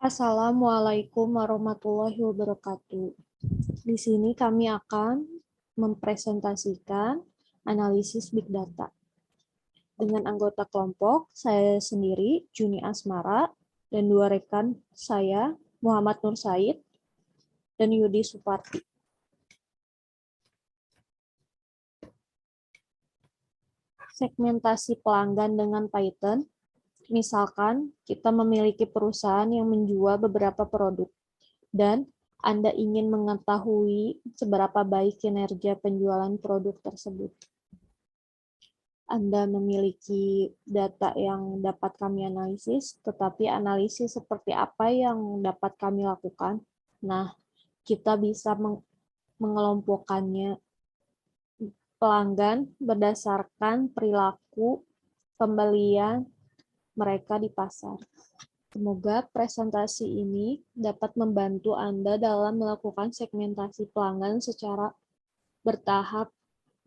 Assalamualaikum warahmatullahi wabarakatuh. Di sini kami akan mempresentasikan analisis Big Data. Dengan anggota kelompok, saya sendiri, Juni Asmara, dan dua rekan saya, Muhammad Nur Said dan Yudi Suparti. Segmentasi pelanggan dengan Python. Misalkan kita memiliki perusahaan yang menjual beberapa produk dan Anda ingin mengetahui seberapa baik kinerja penjualan produk tersebut. Anda memiliki data yang dapat kami analisis, tetapi analisis seperti apa yang dapat kami lakukan? Nah, kita bisa mengelompokkannya pelanggan berdasarkan perilaku pembelian mereka di pasar. Semoga presentasi ini dapat membantu Anda dalam melakukan segmentasi pelanggan secara bertahap,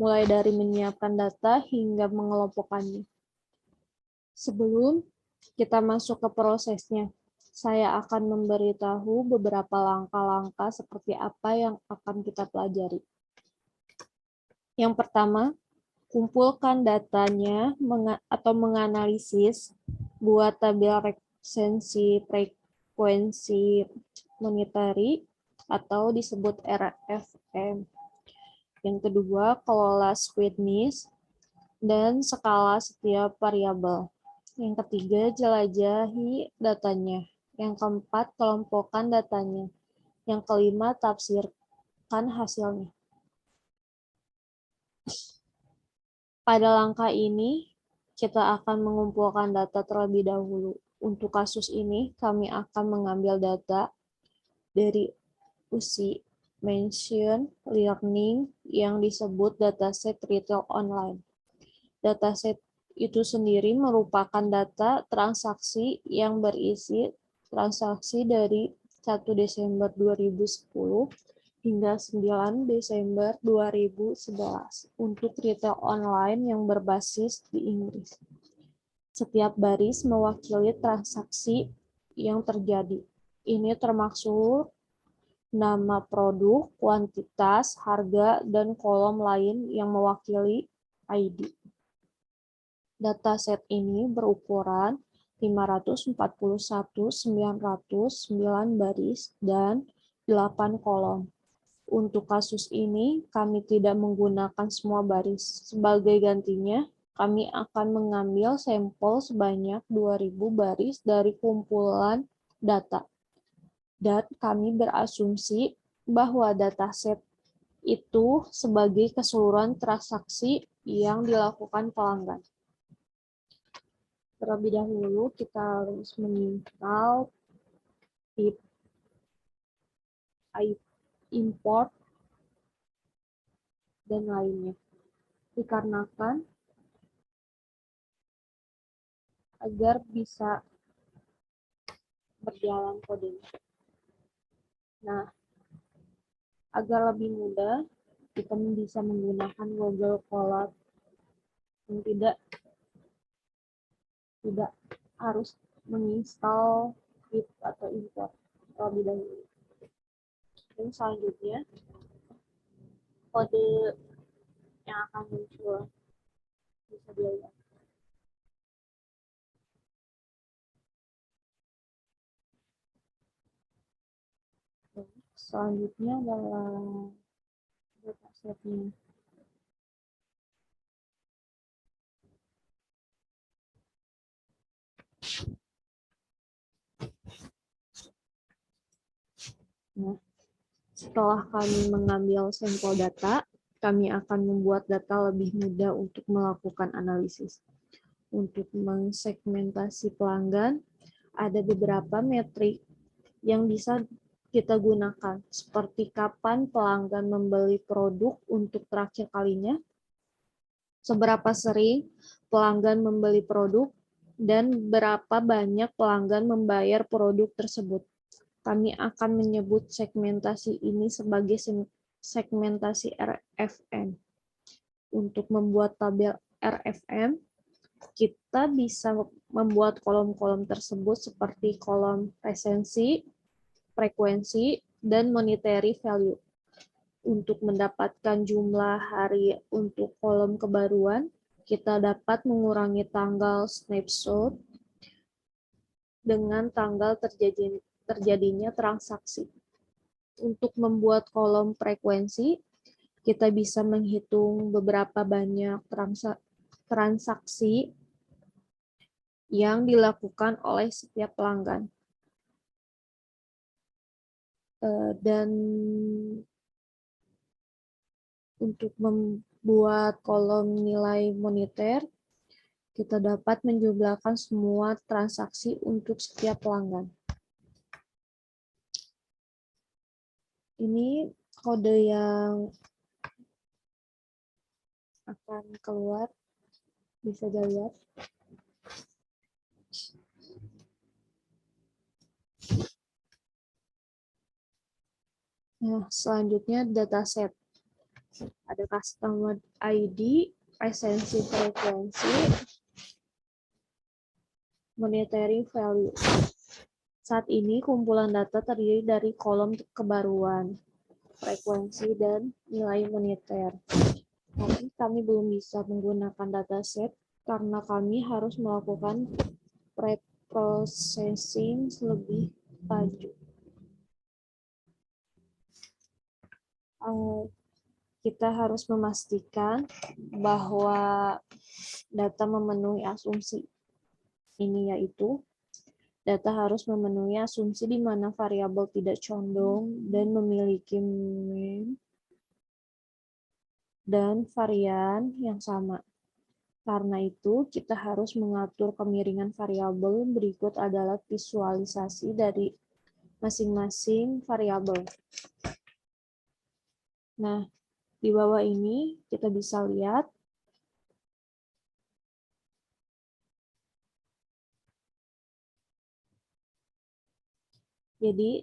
mulai dari menyiapkan data hingga mengelompokkannya. Sebelum kita masuk ke prosesnya, saya akan memberitahu beberapa langkah-langkah seperti apa yang akan kita pelajari. Yang pertama, kumpulkan datanya atau menganalisis, buat tabel resensi frekuensi monetary atau disebut RFM. Yang kedua, kelola sweetness dan skala setiap variabel. Yang ketiga, jelajahi datanya. Yang keempat, kelompokkan datanya. Yang kelima, tafsirkan hasilnya. Pada langkah ini, kita akan mengumpulkan data terlebih dahulu. Untuk kasus ini, kami akan mengambil data dari USI Machine Learning yang disebut dataset retail online. Dataset itu sendiri merupakan data transaksi yang berisi transaksi dari 1 Desember 2010 hingga 9 Desember 2011 untuk retail online yang berbasis di Inggris. Setiap baris mewakili transaksi yang terjadi. Ini termasuk nama produk, kuantitas, harga, dan kolom lain yang mewakili ID. Dataset ini berukuran 541.909 baris dan 8 kolom. Untuk kasus ini, kami tidak menggunakan semua baris. Sebagai gantinya, kami akan mengambil sampel sebanyak 2.000 baris dari kumpulan data. Dan kami berasumsi bahwa dataset itu sebagai keseluruhan transaksi yang dilakukan pelanggan. Terlebih dahulu, kita harus menginstal pip import dan lainnya. Dikarenakan agar bisa berjalan kodenya. Nah, agar lebih mudah, kita bisa menggunakan Google Colab yang tidak harus menginstal pip atau import terlebih dahulu. Dan selanjutnya, kode yang akan muncul bisa dilihat. Selanjutnya adalah datasetnya. Nah, setelah kami mengambil sampel data, kami akan membuat data lebih mudah untuk melakukan analisis. Untuk mensegmentasi pelanggan, ada beberapa metrik yang bisa kita gunakan, seperti kapan pelanggan membeli produk untuk terakhir kalinya, seberapa sering pelanggan membeli produk, dan berapa banyak pelanggan membayar produk tersebut. Kami akan menyebut segmentasi ini sebagai segmentasi RFM. Untuk membuat tabel RFM, kita bisa membuat kolom-kolom tersebut seperti kolom resensi, frekuensi, dan monetary value. Untuk mendapatkan jumlah hari untuk kolom kebaruan, kita dapat mengurangi tanggal snapshot dengan tanggal terjadinya transaksi. Untuk membuat kolom frekuensi, kita bisa menghitung beberapa banyak transaksi yang dilakukan oleh setiap pelanggan. Dan untuk membuat kolom nilai moneter, kita dapat menjumlahkan semua transaksi untuk setiap pelanggan. Ini kode yang akan keluar, bisa dilihat. Nah, selanjutnya dataset. Ada customer ID, resensi frekuensi, monetary value. Saat ini kumpulan data terdiri dari kolom kebaruan, frekuensi, dan nilai moneter. Tapi kami belum bisa menggunakan dataset karena kami harus melakukan pre-processing lebih lanjut. Kita harus memastikan bahwa data memenuhi asumsi. Ini yaitu data harus memenuhi asumsi di mana variabel tidak condong dan memiliki mean dan varian yang sama. Karena itu, kita harus mengatur kemiringan variabel. Berikut adalah visualisasi dari masing-masing variabel. Nah, di bawah ini kita bisa lihat jadi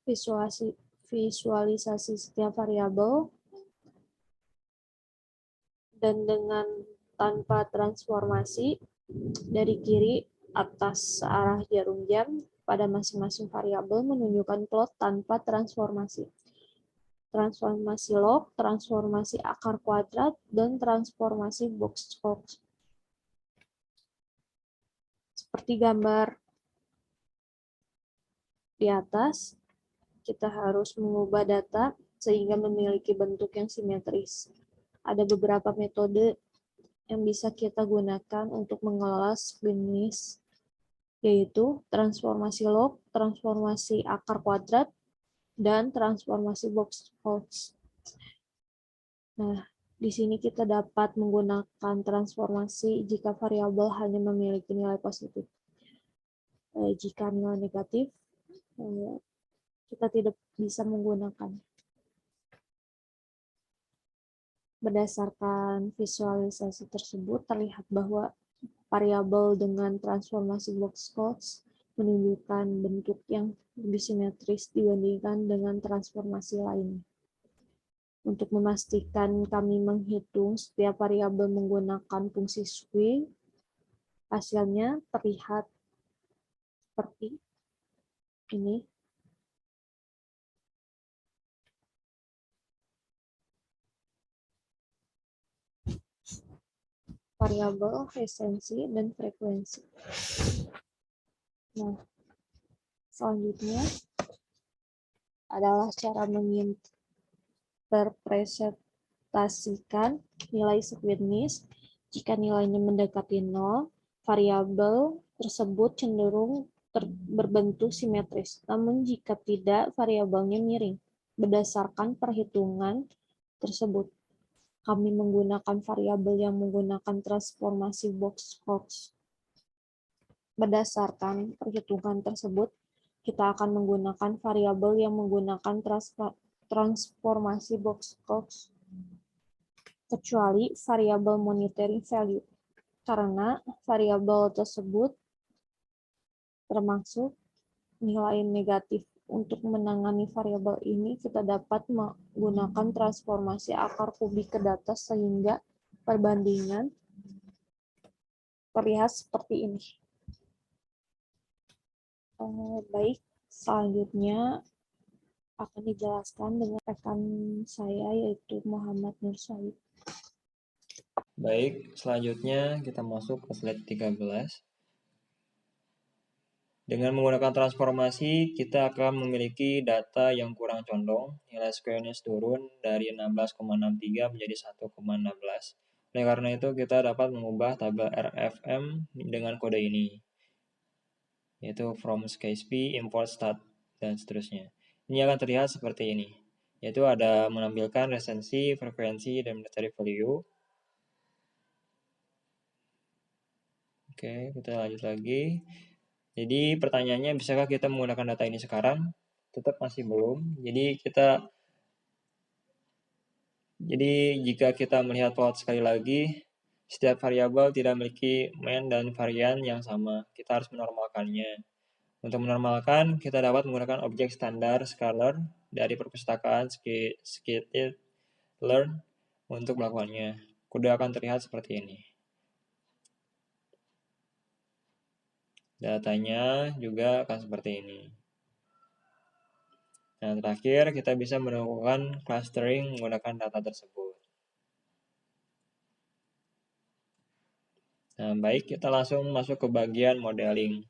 visualisasi setiap variabel dan dengan tanpa transformasi dari kiri atas searah jarum jam pada masing-masing variabel menunjukkan plot tanpa transformasi. Transformasi log, transformasi akar kuadrat, dan transformasi box. Seperti gambar di atas, kita harus mengubah data sehingga memiliki bentuk yang simetris. Ada beberapa metode yang bisa kita gunakan untuk mengelola sejenis, yaitu transformasi log, transformasi akar kuadrat, dan transformasi box. Nah, di sini kita dapat menggunakan transformasi jika variabel hanya memiliki nilai positif. Jika nilai negatif, kita tidak bisa menggunakan. Berdasarkan visualisasi tersebut, terlihat bahwa variabel dengan transformasi box menunjukkan bentuk yang lebih simetris dibandingkan dengan transformasi lain. Untuk memastikan kami menghitung setiap variabel menggunakan fungsi swing, hasilnya terlihat seperti ini. Variabel, resensi, dan frekuensi. Nah, selanjutnya adalah cara menginterpretasikan nilai sequence. Jika nilainya mendekati 0, variabel tersebut cenderung berbentuk simetris. Namun jika tidak, variabelnya miring. Berdasarkan perhitungan tersebut, kami menggunakan variabel yang menggunakan transformasi box. Berdasarkan perhitungan tersebut, kita akan menggunakan variabel yang menggunakan transformasi box, kecuali variabel monetary value, karena variabel tersebut termasuk nilai negatif. Untuk menangani variabel ini, kita dapat menggunakan transformasi akar kubik ke data sehingga perbandingan terlihat seperti ini. Baik, selanjutnya akan dijelaskan dengan rekan saya yaitu Muhammad Nur Syahid. Baik, selanjutnya kita masuk ke slide 13. Dengan menggunakan transformasi, kita akan memiliki data yang kurang condong, nilai squarenya turun dari 16,63 menjadi 1,16. Oleh karena itu, kita dapat mengubah tabel RFM dengan kode ini, yaitu from SCSP, import stat, dan seterusnya. Ini akan terlihat seperti ini, yaitu ada menampilkan resensi, frekuensi, dan monetary value. Oke, kita lanjut lagi. Jadi pertanyaannya, bisakah kita menggunakan data ini sekarang? Tetap masih belum. Jadi jika kita melihat plot sekali lagi, setiap variabel tidak memiliki main dan varian yang sama. Kita harus menormalkannya. Untuk menormalkan, kita dapat menggunakan objek standar scalar dari perpustakaan scikit-learn untuk melakukannya. Kode akan terlihat seperti ini. Datanya juga akan seperti ini. Nah, terakhir kita bisa melakukan clustering menggunakan data tersebut. Nah, baik, kita langsung masuk ke bagian modeling.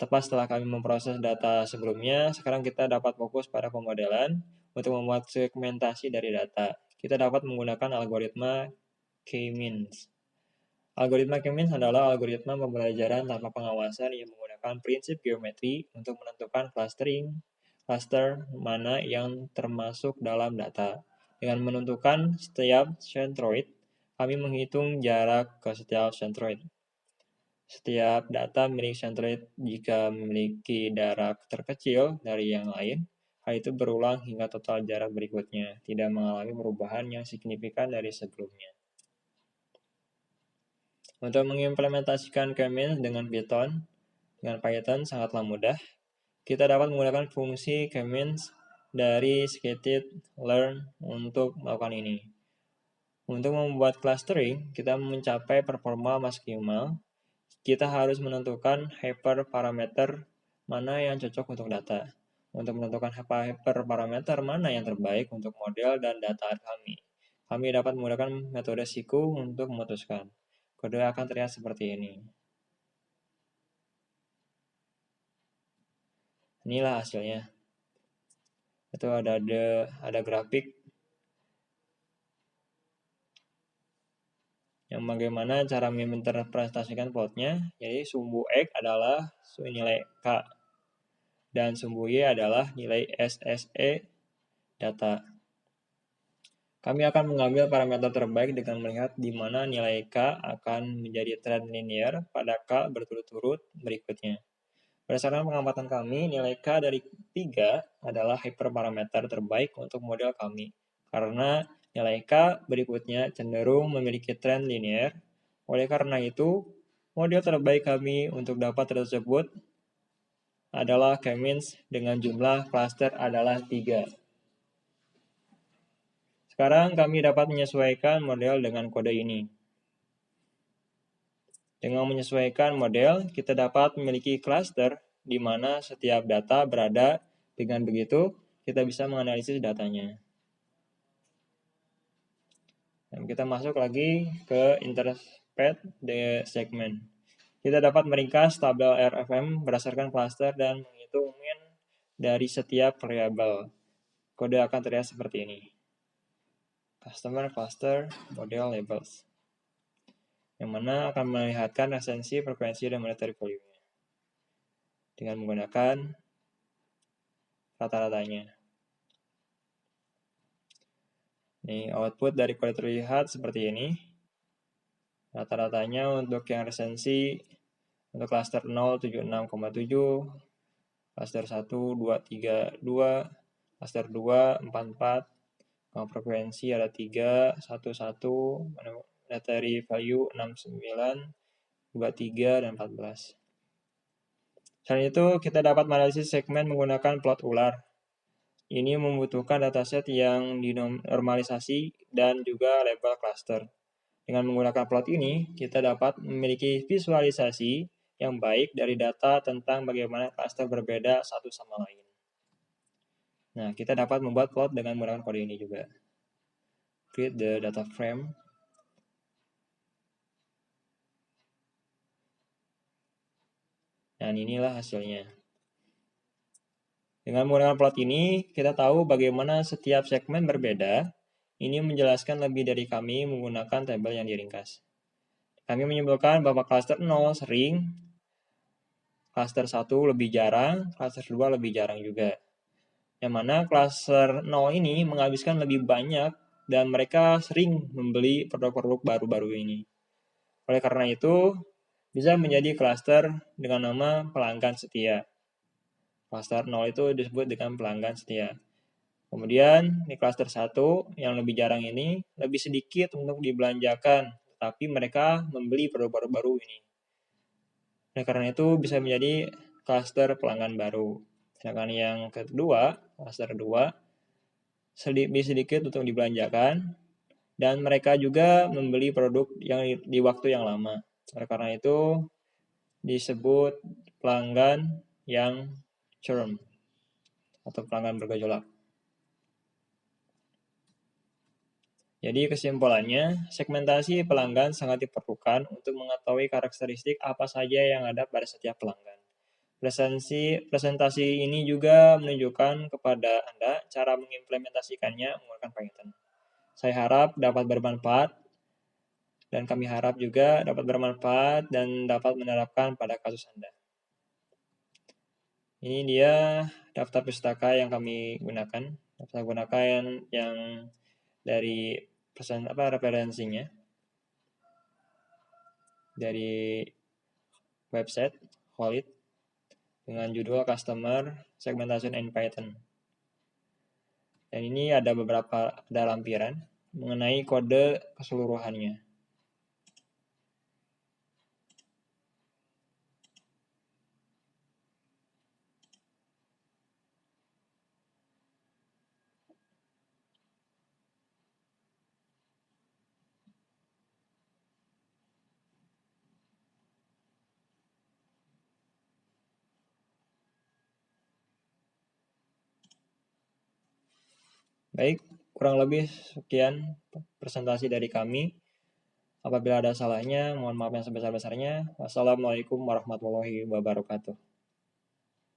Tepat setelah kami memproses data sebelumnya, sekarang kita dapat fokus pada pemodelan untuk membuat segmentasi dari data. Kita dapat menggunakan algoritma K-means. Algoritma K-means adalah algoritma pembelajaran tanpa pengawasan yang menggunakan prinsip geometri untuk menentukan cluster mana yang termasuk dalam data. Dengan menentukan setiap centroid, kami menghitung jarak ke setiap centroid. Setiap data milik centroid jika memiliki jarak terkecil dari yang lain, hal itu berulang hingga total jarak berikutnya, tidak mengalami perubahan yang signifikan dari sebelumnya. Untuk mengimplementasikan K-means dengan Python sangatlah mudah. Kita dapat menggunakan fungsi K-means dari scikit-learn untuk melakukan ini. Untuk membuat clustering, kita mencapai performa maksimal. Kita harus menentukan hyperparameter mana yang cocok untuk data. Untuk menentukan hyperparameter mana yang terbaik untuk model dan data kami dapat menggunakan metode siku untuk memutuskan. Kode akan terlihat seperti ini. Inilah hasilnya. Itu ada grafik yang bagaimana cara menginterpretasikan plotnya. Jadi sumbu X adalah nilai K dan sumbu Y adalah nilai SSE data. Kami akan mengambil parameter terbaik dengan melihat di mana nilai K akan menjadi trend linear pada K berturut-turut berikutnya. Berdasarkan pengamatan kami, nilai K dari 3 adalah hyperparameter terbaik untuk model kami. Karena nilai K berikutnya cenderung memiliki trend linear. Oleh karena itu, model terbaik kami untuk dapat tersebut adalah K-means dengan jumlah cluster adalah 3. Sekarang kami dapat menyesuaikan model dengan kode ini. Dengan menyesuaikan model, kita dapat memiliki cluster di mana setiap data berada. Dengan begitu, kita bisa menganalisis datanya. Dan kita masuk lagi ke interpret the segment. Kita dapat meringkas tabel RFM berdasarkan cluster dan menghitung min dari setiap variabel. Kode akan terlihat seperti ini. Customer cluster model labels, yang mana akan melihatkan resensi, frekuensi, dan monetary value-nya dengan menggunakan rata-ratanya. Ini output dari kode terlihat seperti ini. Rata-ratanya untuk yang resensi untuk cluster 0 76,7, cluster 1 232, cluster 2 44, frekuensi ada 3 11, monetary value 69, 23 dan 14. Selain itu, kita dapat menganalisis segmen menggunakan plot ular. Ini membutuhkan dataset yang dinormalisasi dan juga label cluster. Dengan menggunakan plot ini, kita dapat memiliki visualisasi yang baik dari data tentang bagaimana klaster berbeda satu sama lain. Nah, kita dapat membuat plot dengan menggunakan kode ini juga. Create the data frame. Dan inilah hasilnya. Dengan menggunakan plot ini, kita tahu bagaimana setiap segmen berbeda. Ini menjelaskan lebih dari kami menggunakan tabel yang diringkas. Kami menyimpulkan bahwa klaster 0 sering, klaster 1 lebih jarang, klaster 2 lebih jarang juga. Yang mana klaster 0 ini menghabiskan lebih banyak dan mereka sering membeli produk-produk baru-baru ini. Oleh karena itu, bisa menjadi klaster dengan nama pelanggan setia. Klaster 0 itu disebut dengan pelanggan setia. Kemudian di klaster 1 yang lebih jarang ini lebih sedikit untuk dibelanjakan, tapi mereka membeli produk baru ini. Oleh karena itu bisa menjadi klaster pelanggan baru. Sedangkan yang kedua, klaster 2, lebih sedikit untuk dibelanjakan, dan mereka juga membeli produk yang di waktu yang lama. Oleh karena itu disebut pelanggan yang churn atau pelanggan bergejolak. Jadi kesimpulannya, segmentasi pelanggan sangat diperlukan untuk mengetahui karakteristik apa saja yang ada pada setiap pelanggan. Presentasi ini juga menunjukkan kepada Anda cara mengimplementasikannya menggunakan Python. Saya harap dapat bermanfaat, dan kami harap juga dapat bermanfaat dan dapat menerapkan pada kasus Anda. Ini dia daftar pustaka yang kami gunakan. Daftar gunakan yang dari referensinya dari website Holit dengan judul Customer Segmentation in Python. Dan ini ada lampiran mengenai kode keseluruhannya. Baik, kurang lebih sekian presentasi dari kami. Apabila ada salahnya, mohon maaf yang sebesar-besarnya. Wassalamualaikum warahmatullahi wabarakatuh.